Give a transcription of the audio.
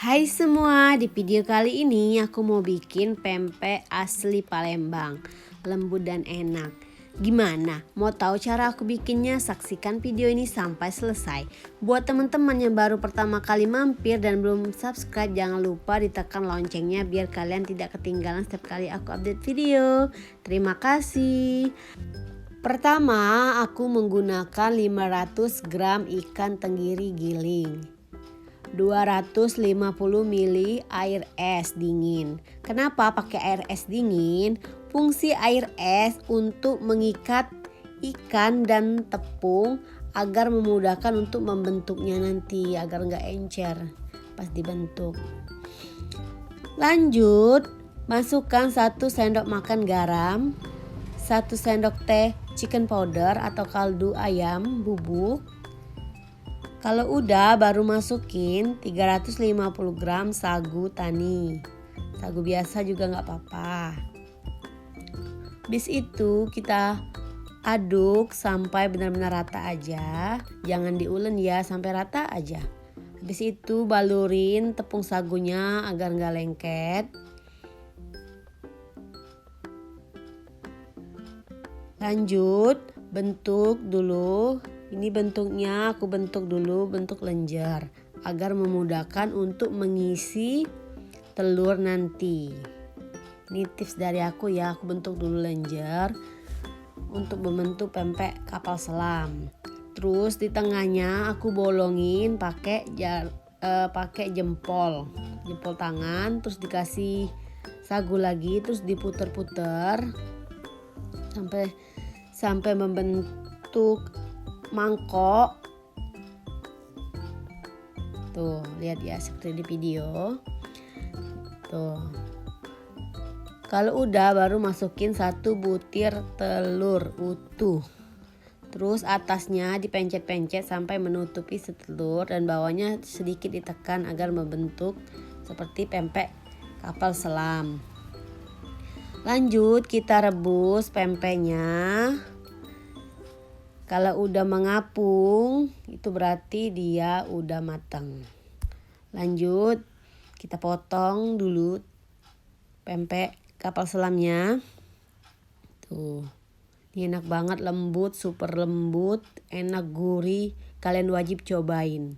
Hai semua, di video kali ini aku mau bikin pempek asli Palembang, lembut dan enak. Gimana? Mau tahu cara aku bikinnya? Saksikan video ini sampai selesai. Buat teman-teman yang baru pertama kali mampir dan belum subscribe, jangan lupa ditekan loncengnya biar kalian tidak ketinggalan setiap kali aku update video. Terima kasih. Pertama, aku menggunakan 500 gram ikan tenggiri giling, 250 ml air es dingin. Kenapa pakai air es dingin? Fungsi air es untuk mengikat ikan dan tepung agar memudahkan untuk membentuknya nanti, agar nggak encer pas dibentuk. Lanjut, masukkan 1 sendok makan garam, 1 sendok teh chicken powder atau kaldu ayam bubuk. Kalau udah baru masukin 350 gram sagu tani. Sagu biasa juga nggak apa-apa. Habis itu kita aduk sampai benar-benar rata aja. Jangan diulen ya, sampai rata aja. Habis itu balurin tepung sagunya agar nggak lengket. Lanjut bentuk dulu. Ini bentuknya aku bentuk dulu bentuk lenjer agar memudahkan untuk mengisi telur nanti. Ini tips dari aku ya, aku bentuk dulu lenjer untuk membentuk pempek kapal selam. Terus di tengahnya aku bolongin pakai jempol tangan, terus dikasih sagu lagi, terus diputer-puter sampai membentuk mangkok. Tuh, lihat ya seperti di video. Tuh. Kalau udah baru masukin 1 butir telur utuh. Terus atasnya dipencet-pencet sampai menutupi setelur dan bawahnya sedikit ditekan agar membentuk seperti pempek kapal selam. Lanjut kita rebus pempeknya. Kalau udah mengapung, itu berarti dia udah matang. Lanjut, kita potong dulu pempek kapal selamnya. Tuh, ini enak banget, lembut, super lembut, enak, gurih. Kalian wajib cobain.